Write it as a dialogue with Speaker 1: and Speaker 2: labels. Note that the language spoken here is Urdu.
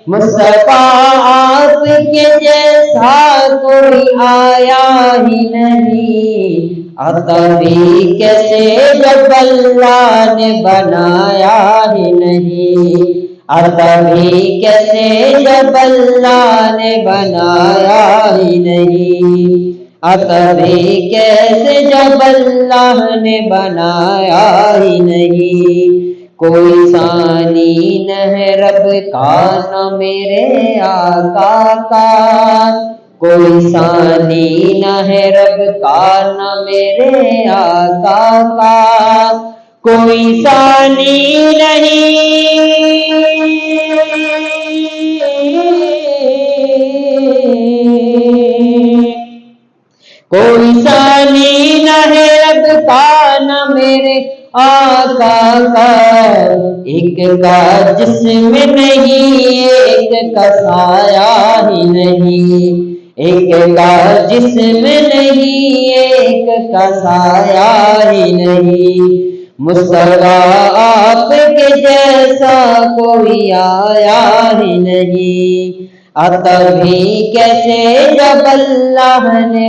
Speaker 1: مصطفیٰ آپ کے جیسا کوئی آیا ہی نہیں، عطا بھی کیسے جب اللہ نے بنایا ہی نہیں، عطا بھی کیسے جب اللہ نے بنایا ہی نہیں، عطا بھی کیسے جب اللہ نے بنایا ہی نہیں۔ کوئی ثانی نہ ہے رب کا نہ میرے آقا کا، کوئی ثانی نہ ہے رب کا نہ میرے آقا کا، کوئی ثانی نہیں، کوئی ثانی نہ ہے رب کا نہ میرے آقا کا، ایک کا جسم نہیں ایک کا سایہ ہی نہیں، ایک کا جسم نہیں ایک کا سایہ ہی نہیں، مصطفیٰ آپ کے جیسا کوئی آیا ہی نہیں، عطا بھی کیسے جب اللہ نے